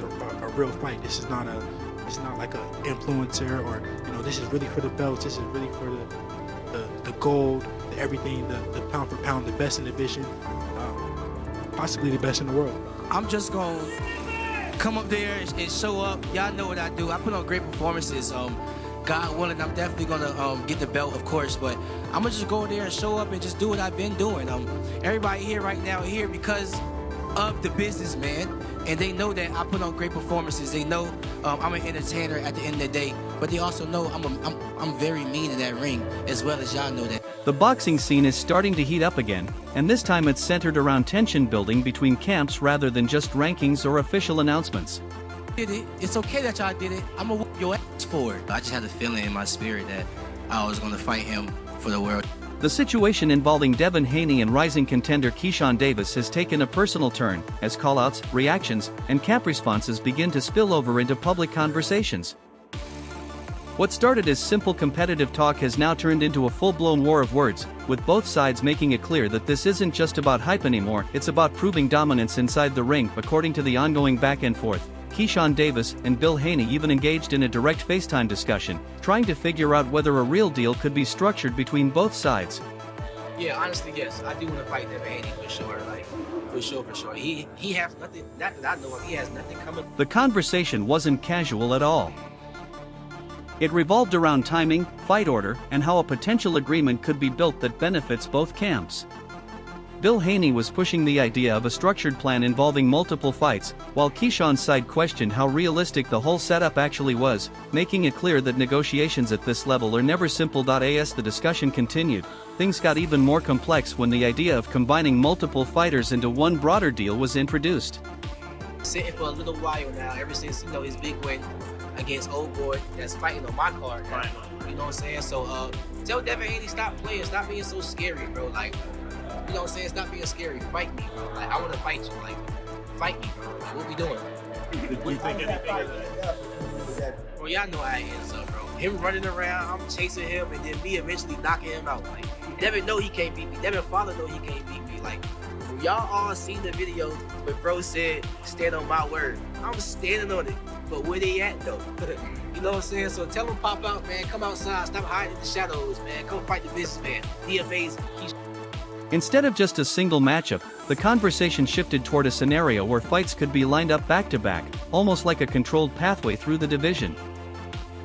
is a real fight. This is not like a influencer, or this is really for the belts. This is really for the gold, everything, the pound for pound, the best in the division, possibly the best in the world. I'm just gonna come up there and show up. Y'all know what I do. I put on great performances. God willing, I'm definitely gonna get the belt, of course, but I'm gonna just go there and show up and just do what I've been doing. Everybody here right now here because of the business, man, and they know that I put on great performances. They know I'm an entertainer at the end of the day, but they also know I'm very mean in that ring, as well as y'all know that. The boxing scene is starting to heat up again, and this time it's centered around tension building between camps rather than just rankings or official announcements. Did it. It's okay that y'all did it. I'm gonna whoop your ass for it. I just had a feeling in my spirit that I was gonna fight him for the world. The situation involving Devin Haney and rising contender Keyshawn Davis has taken a personal turn, as callouts, reactions, and camp responses begin to spill over into public conversations. What started as simple competitive talk has now turned into a full-blown war of words, with both sides making it clear that this isn't just about hype anymore, it's about proving dominance inside the ring. According to the ongoing back and forth, Keyshawn Davis and Bill Haney even engaged in a direct FaceTime discussion, trying to figure out whether a real deal could be structured between both sides. Yeah, honestly, yes, I do want to fight Devin Haney for sure, for sure. He has nothing, not that I know of, he has nothing coming. The conversation wasn't casual at all. It revolved around timing, fight order, and how a potential agreement could be built that benefits both camps. Bill Haney was pushing the idea of a structured plan involving multiple fights, while Keyshawn's side questioned how realistic the whole setup actually was, making it clear that negotiations at this level are never simple. As the discussion continued, things got even more complex when the idea of combining multiple fighters into one broader deal was introduced. Sitting for a little while now, ever since his big win against old boy that's fighting on my card now. You know what I'm saying? So tell Devin Haney stop playing, stop being so scary, bro. Like, you know what I'm saying? Stop being scary. Fight me, bro. Like, I want to fight you. Like, fight me, bro. Like, what we doing? Do you think anything is that? Bro, y'all know how it ends up, bro. Him running around, I'm chasing him, and then me eventually knocking him out. Like, Devin know he can't beat me. Devin father know he can't beat me. Like, y'all all seen the video where bro said, stand on my word. I'm standing on it. But where they at, though? You know what I'm saying? So tell them pop out, man. Come outside. Stop hiding in the shadows, man. Come fight the businessman. He amazing. Instead of just a single matchup, the conversation shifted toward a scenario where fights could be lined up back-to-back, almost like a controlled pathway through the division.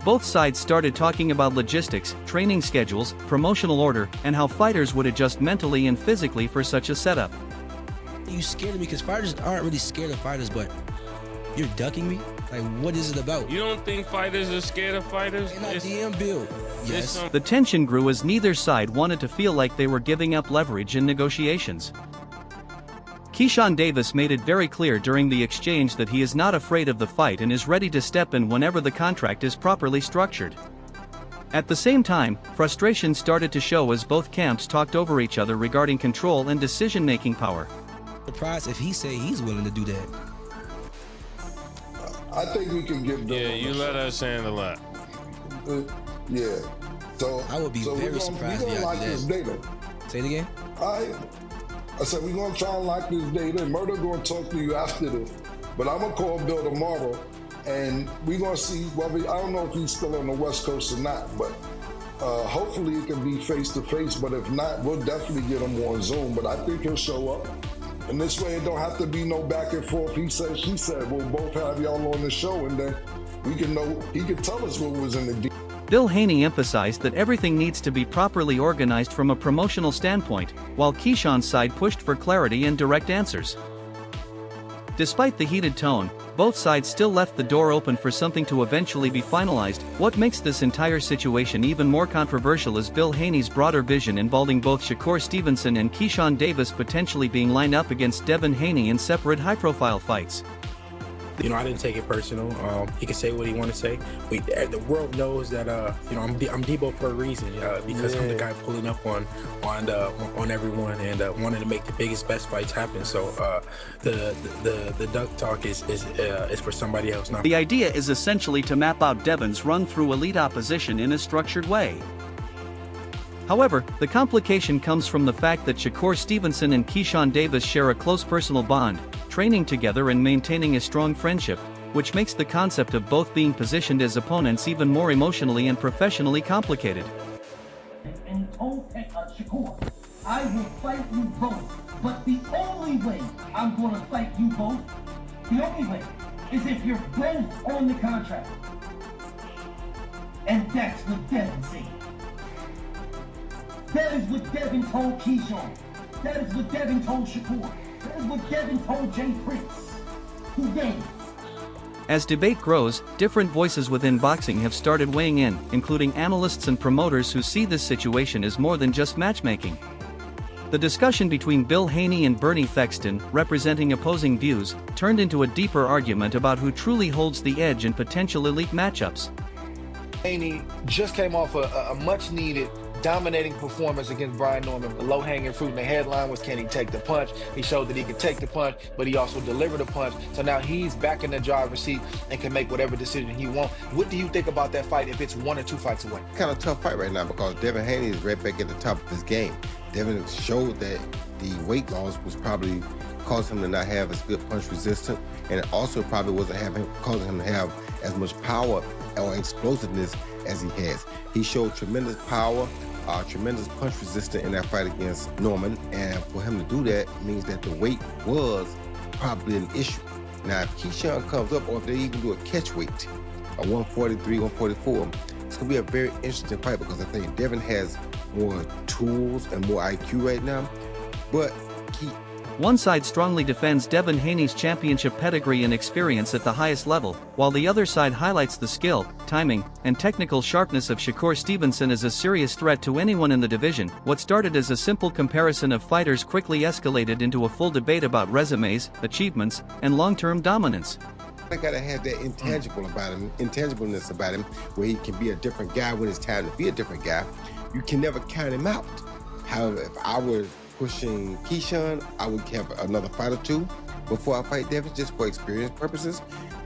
Both sides started talking about logistics, training schedules, promotional order, and how fighters would adjust mentally and physically for such a setup. You scared of me because fighters aren't really scared of fighters, but you're ducking me? Like, what is it about? You don't think fighters are scared of fighters? And I DM build. Yes. The tension grew as neither side wanted to feel like they were giving up leverage in negotiations. Keyshawn Davis made it very clear during the exchange that he is not afraid of the fight and is ready to step in whenever the contract is properly structured. At the same time, frustration started to show as both camps talked over each other regarding control and decision-making power. Surprised if he say he's willing to do that. I think we can get Bill. Yeah, you let us handle that. Yeah. So I would be very surprised if y'all do that. Say it again. I said we're gonna try and lock this data. And Murder gonna talk to you after this, but I'm gonna call Bill tomorrow, and we're gonna see whether I don't know if he's still on the West Coast or not, but hopefully it can be face to face. But if not, we'll definitely get him on Zoom. But I think he'll show up. And this way it don't have to be no back and forth. He said, she said. We'll both have y'all on the show, and then we can know, he can tell us what was in the deal. Bill Haney emphasized that everything needs to be properly organized from a promotional standpoint, while Keyshawn's side pushed for clarity and direct answers. Despite the heated tone, both sides still left the door open for something to eventually be finalized. What makes this entire situation even more controversial is Bill Haney's broader vision involving both Shakur Stevenson and Keyshawn Davis potentially being lined up against Devin Haney in separate high-profile fights. You know, I didn't take it personal. He can say what he want to say. The world knows that you know, I'm Debo for a reason, because I'm the guy pulling up on everyone and wanting to make the biggest, best fights happen. So the duck talk is for somebody else. Not. The idea is essentially to map out Devin's run through elite opposition in a structured way. However, the complication comes from the fact that Shakur Stevenson and Keyshawn Davis share a close personal bond, training together and maintaining a strong friendship, which makes the concept of both being positioned as opponents even more emotionally and professionally complicated. And he told Shakur, I will fight you both, but the only way I'm going to fight you both, the only way, is if you're both on the contract. And that's what Devin said. That is what Devin told Keyshawn. That is what Devin told Shakur. That is what Devin told Jay Prince. Who gave? As debate grows, different voices within boxing have started weighing in, including analysts and promoters who see this situation as more than just matchmaking. The discussion between Bill Haney and Bernie Thexton, representing opposing views, turned into a deeper argument about who truly holds the edge in potential elite matchups. Haney just came off a much-needed dominating performance against Brian Norman. The low-hanging fruit in the headline was, can he take the punch? He showed that he could take the punch, but he also delivered a punch. So now he's back in the driver's seat and can make whatever decision he wants. What do you think about that fight if it's 1 or 2 fights away? Kind of tough fight right now because Devin Haney is right back at the top of his game. Devin showed that the weight loss was probably causing him to not have as good punch resistance, and it also probably wasn't causing him to have as much power or explosiveness as he has. He showed tremendous power, tremendous punch resistance in that fight against Norman, and for him to do that means that the weight was probably an issue. Now, if Keyshawn comes up, or if they even do a catch weight, a 143, 144, it's gonna be a very interesting fight because I think Devin has more tools and more IQ right now, but one side strongly defends Devin Haney's championship pedigree and experience at the highest level, while the other side highlights the skill, timing, and technical sharpness of Shakur Stevenson as a serious threat to anyone in the division. What started as a simple comparison of fighters quickly escalated into a full debate about resumes, achievements, and long-term dominance. I gotta have that intangibleness about him, where he can be a different guy when it's time to be a different guy. You can never count him out. However, if I were pushing Keyshawn, I would have another fight or two before I fight Devin, just for experience purposes.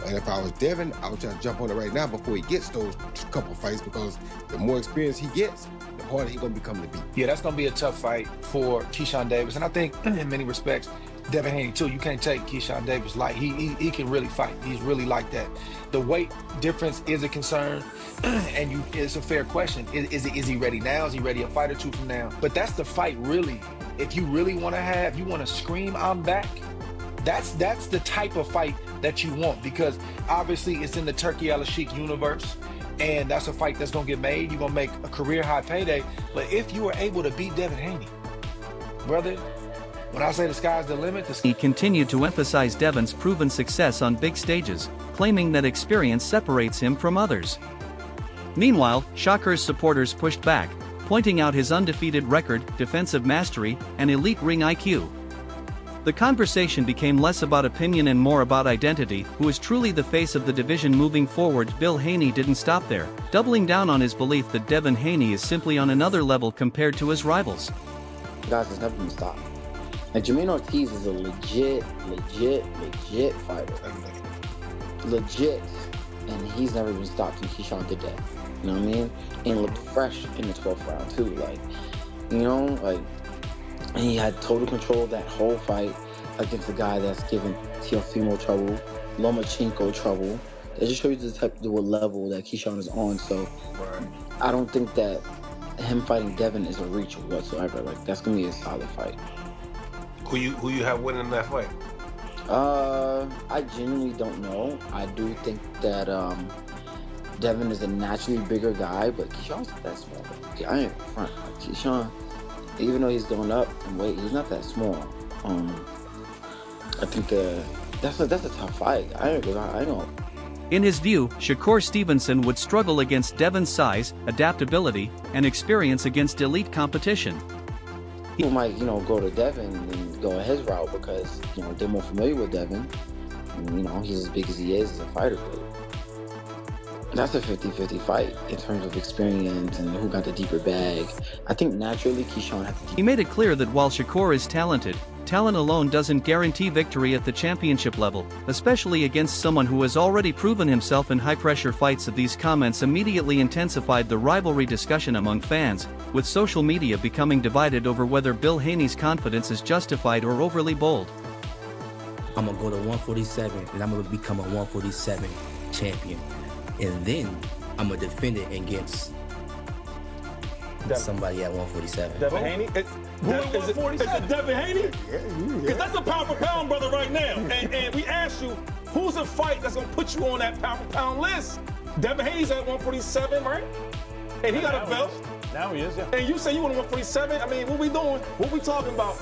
And if I was Devin, I would try to jump on it right now before he gets those couple fights, because the more experience he gets, the harder he's gonna become to beat. Yeah, that's gonna be a tough fight for Keyshawn Davis, and I think in many respects, Devin Haney too. You can't take Keyshawn Davis light. He can really fight. He's really like that. The weight difference is a concern, and it's a fair question. Is he ready now? Is he ready a fight or two from now? But that's the fight, really. If you really want to scream, I'm back. That's the type of fight that you want, because obviously it's in the Turkey Al-Sheikh universe, and that's a fight that's gonna get made. You're gonna make a career high payday. But if you are able to beat Devin Haney, brother, when I say the sky's the limit, he continued to emphasize Devin's proven success on big stages, claiming that experience separates him from others. Meanwhile, Shakur's supporters pushed back, pointing out his undefeated record, defensive mastery, and elite ring IQ. The conversation became less about opinion and more about identity. Who is truly the face of the division moving forward? Bill Haney didn't stop there, doubling down on his belief that Devin Haney is simply on another level compared to his rivals. Guys, it's never been stopped. Like, Jermaine Ortiz is a legit fighter. Legit. And he's never been stopped, and Keyshawn did that. You know what I mean? And looked fresh in the 12th round too. Like, you know, like, and he had total control of that whole fight against a guy that's given Teofimo trouble, Lomachenko trouble. It just shows you the level that Keyshawn is on. So I don't think that him fighting Devin is a reach whatsoever. Like, that's gonna be a solid fight. Who you have winning that fight? I genuinely don't know. I do think that Devin is a naturally bigger guy, but Keyshawn's not that small. I ain't front. Like, Keyshawn, even though he's going up in weight, he's not that small. I think that's a tough fight. I know. In his view, Shakur Stevenson would struggle against Devin's size, adaptability, and experience against elite competition. People might, go to Devin and go his route because, they're more familiar with Devin. And, he's as big as he is as a fighter. But that's a 50-50 fight in terms of experience and who got the deeper bag. I think naturally Keyshawn had the He made it clear that while Shakur is talented, talent alone doesn't guarantee victory at the championship level, especially against someone who has already proven himself in high-pressure fights. These comments immediately intensified the rivalry discussion among fans, with social media becoming divided over whether Bill Haney's confidence is justified or overly bold. I'm gonna go to 147 and I'm gonna become a 147 champion, and then I'm gonna defend it against somebody at 147. Devin Haney? Who at 147? Is it Devin Haney? Because that's a pound for pound brother right now. And we asked you, who's a fight that's gonna put you on that pound for pound list? Devin Haney's at 147, right? And he got a belt. Now he is, yeah. And you say you want 147? I mean, what we doing? What we talking about?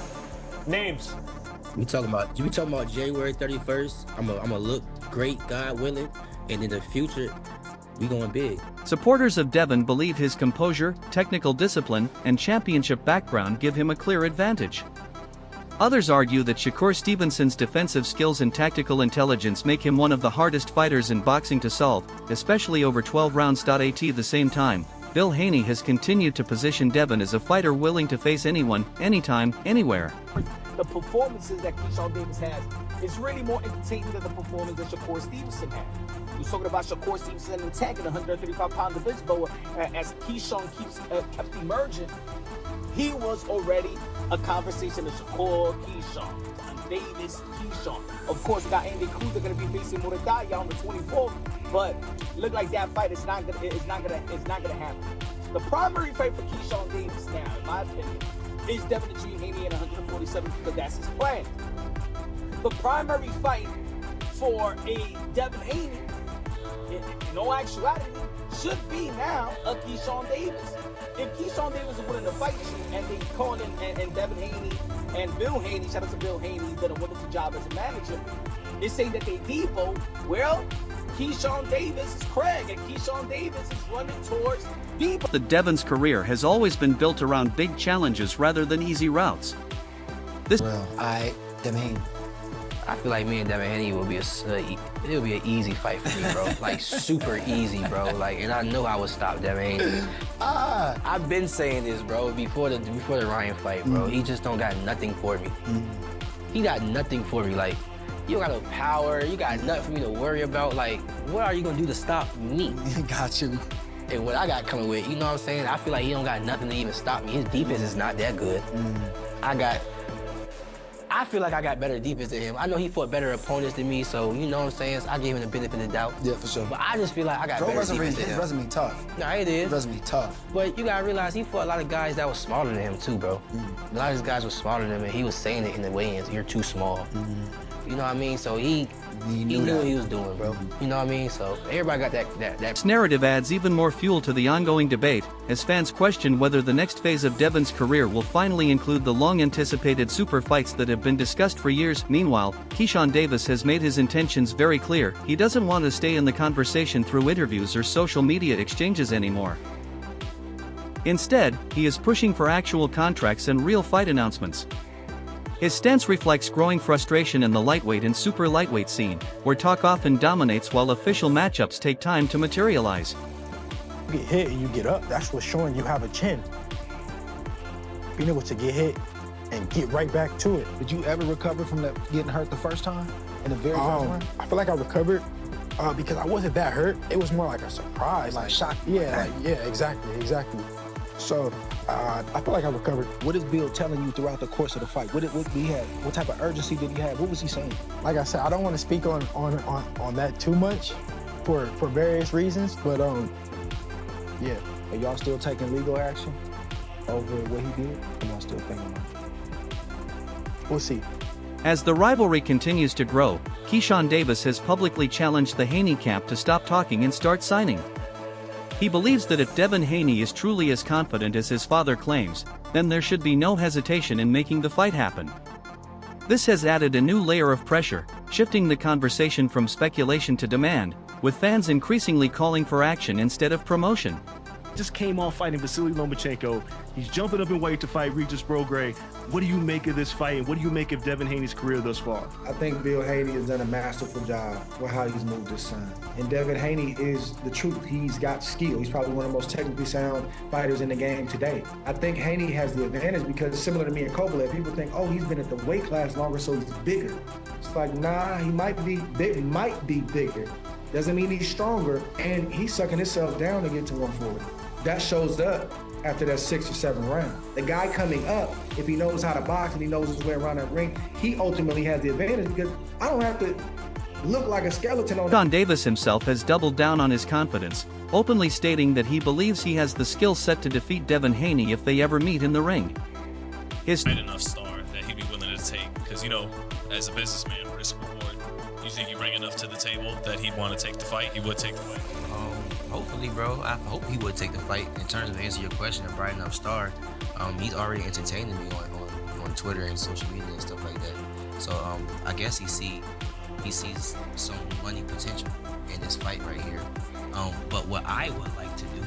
Names. We talking about January 31st. I'm gonna look great, God willing, and in the future, we going big. Supporters of Devin believe his composure, technical discipline, and championship background give him a clear advantage. Others argue that Shakur Stevenson's defensive skills and tactical intelligence make him one of the hardest fighters in boxing to solve, especially over 12 rounds. At the same time, Bill Haney has continued to position Devin as a fighter willing to face anyone, anytime, anywhere. The performances that Keyshawn Davis has is really more entertaining than the performance that Shakur Stevenson had. You're talking about Shakur Stevenson intact in the 135-pound division, but as Keyshawn kept emerging, he was already a conversation of Shakur, Keyshawn, Davis, Keyshawn. Of course, we got Andy Cruz going to be facing Muradaya on the 24th, but look like that fight is not gonna happen. The primary fight for Keyshawn Davis now, in my opinion, is Devin Haney at 147 because that's his plan. The primary fight for a Devin Haney, in all actuality, should be now a Keyshawn Davis. If Keyshawn Davis is willing to fight you, and they call in and Devin Haney and Bill Haney, shout out to Bill Haney, did a wonderful job as a manager, is saying that they depot, well, Keyshawn Davis is Craig, and Keyshawn Davis is running towards depot. The Devin's career has always been built around big challenges rather than easy routes. Devin Haney. I feel like me and Devin Haney will be it'll be an easy fight for me, bro. Like super easy, bro. Like, and I know I would stop Devin Haney. I've been saying this, bro, before the Ryan fight, bro. He just don't got nothing for me. He got nothing for me. Like, you don't got no power. You got nothing for me to worry about. Like, what are you gonna do to stop me? Got you. And what I got coming with, you know what I'm saying? I feel like he don't got nothing to even stop me. His defense is not that good. I feel like I got better defense than him. I know he fought better opponents than me, so you know what I'm saying? So I gave him the benefit of the doubt. Yeah, for sure. But I just feel like I got better defense than him. His resume tough. Nah, it is. His resume tough. But you gotta realize he fought a lot of guys that was smaller than him too, bro. A lot of these guys were smaller than him, and he was saying it in the weigh-ins, you're too small. You know what I mean? So he knew what he was doing, bro. You know what I mean? So everybody got that. This narrative adds even more fuel to the ongoing debate, as fans question whether the next phase of Devin's career will finally include the long-anticipated super fights that have been discussed for years. Meanwhile, Keyshawn Davis has made his intentions very clear. He doesn't want to stay in the conversation through interviews or social media exchanges anymore. Instead, he is pushing for actual contracts and real fight announcements. His stance reflects growing frustration in the lightweight and super lightweight scene, where talk often dominates while official matchups take time to materialize. You get hit and you get up, that's what's showing you have a chin. Being able to get hit and get right back to it. Did you ever recover from that getting hurt the first time? In the very first one? I feel like I recovered because I wasn't that hurt. It was more like a surprise. Like shock. Yeah, exactly. So I feel like I recovered. What is Bill telling you throughout the course of the fight? What he had? What type of urgency did he have? What was he saying? Like I said, I don't want to speak on that too much for various reasons, but yeah. Are y'all still taking legal action over what he did? Or y'all still thinking about it? We'll see. As the rivalry continues to grow, Keyshawn Davis has publicly challenged the Haney camp to stop talking and start signing. He believes that if Devin Haney is truly as confident as his father claims, then there should be no hesitation in making the fight happen. This has added a new layer of pressure, shifting the conversation from speculation to demand, with fans increasingly calling for action instead of promotion. Just came off fighting Vasily Lomachenko. He's jumping up in weight to fight Regis Prograis. What do you make of this fight, and what do you make of Devin Haney's career thus far? I think Bill Haney has done a masterful job with how he's moved his son. And Devin Haney is the truth. He's got skill. He's probably one of the most technically sound fighters in the game today. I think Haney has the advantage because similar to me and Kovalev, people think, oh, he's been at the weight class longer, so he's bigger. It's like, nah, he might be bigger. Doesn't mean he's stronger, and he's sucking himself down to get to 140. That shows up after that 6th or 7th round. The guy coming up, if he knows how to box and he knows his way around that ring, he ultimately has the advantage because I don't have to look like a skeleton on. Keyshawn Davis himself has doubled down on his confidence, openly stating that he believes he has the skill set to defeat Devin Haney if they ever meet in the ring. His enough star that he'd be willing to take, because as a businessman, risk reward. You think you bring enough to the table that he'd want to take the fight? He would take the fight. Hopefully, bro. I hope he would take the fight. In terms of answering your question, a bright enough star, he's already entertaining me on Twitter and social media and stuff like that. So I guess he sees some money potential in this fight right here. But what I would like to do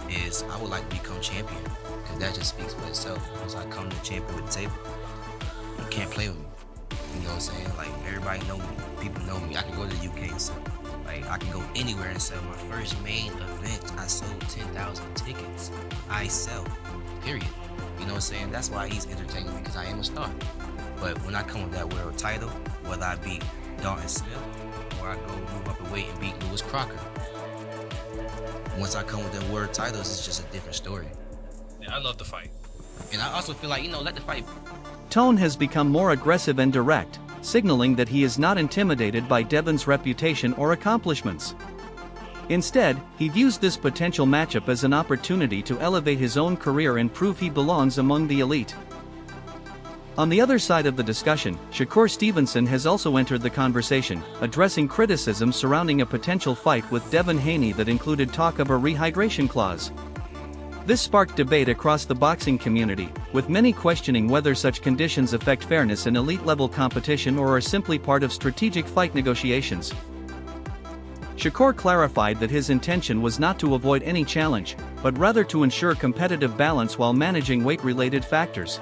is I would like to become champion, and that just speaks for itself. Once I come to champion with the table, you can't play with me. You know what I'm saying? Like, everybody know me. People know me. I can go to the UK and sell. Like, I can go anywhere and sell. My first main event, I sold 10,000 tickets. I sell, period. You know what I'm saying? That's why he's entertaining me, because I am a star. But when I come with that world title, whether I beat Dalton Smith or I go move up a weight and beat Lewis Crocker, once I come with them world titles, it's just a different story. Yeah, I love the fight. And I also feel like, let the fight. tone has become more aggressive and direct, signaling that he is not intimidated by Devin's reputation or accomplishments. Instead, he views this potential matchup as an opportunity to elevate his own career and prove he belongs among the elite. On the other side of the discussion, Shakur Stevenson has also entered the conversation, addressing criticism surrounding a potential fight with Devin Haney that included talk of a rehydration clause. This sparked debate across the boxing community, with many questioning whether such conditions affect fairness in elite-level competition or are simply part of strategic fight negotiations. Shakur clarified that his intention was not to avoid any challenge, but rather to ensure competitive balance while managing weight-related factors.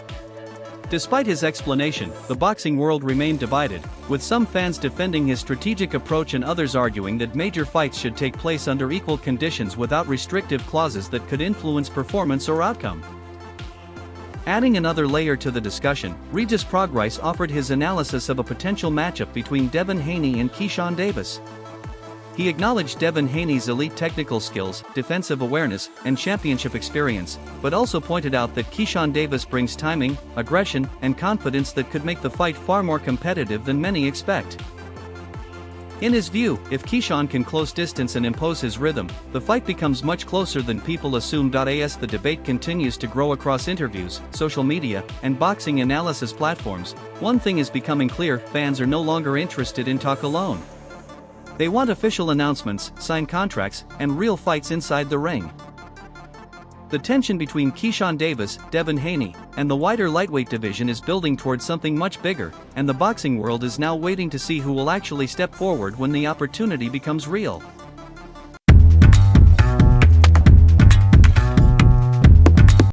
Despite his explanation, the boxing world remained divided, with some fans defending his strategic approach and others arguing that major fights should take place under equal conditions without restrictive clauses that could influence performance or outcome. Adding another layer to the discussion, Regis Prograis offered his analysis of a potential matchup between Devin Haney and Keyshawn Davis. He acknowledged Devin Haney's elite technical skills, defensive awareness, and championship experience, but also pointed out that Keyshawn Davis brings timing, aggression, and confidence that could make the fight far more competitive than many expect. In his view, if Keyshawn can close distance and impose his rhythm, the fight becomes much closer than people assume. As the debate continues to grow across interviews, social media, and boxing analysis platforms, one thing is becoming clear: fans are no longer interested in talk alone. They want official announcements, signed contracts, and real fights inside the ring. The tension between Keyshawn Davis, Devin Haney, and the wider lightweight division is building towards something much bigger, and the boxing world is now waiting to see who will actually step forward when the opportunity becomes real.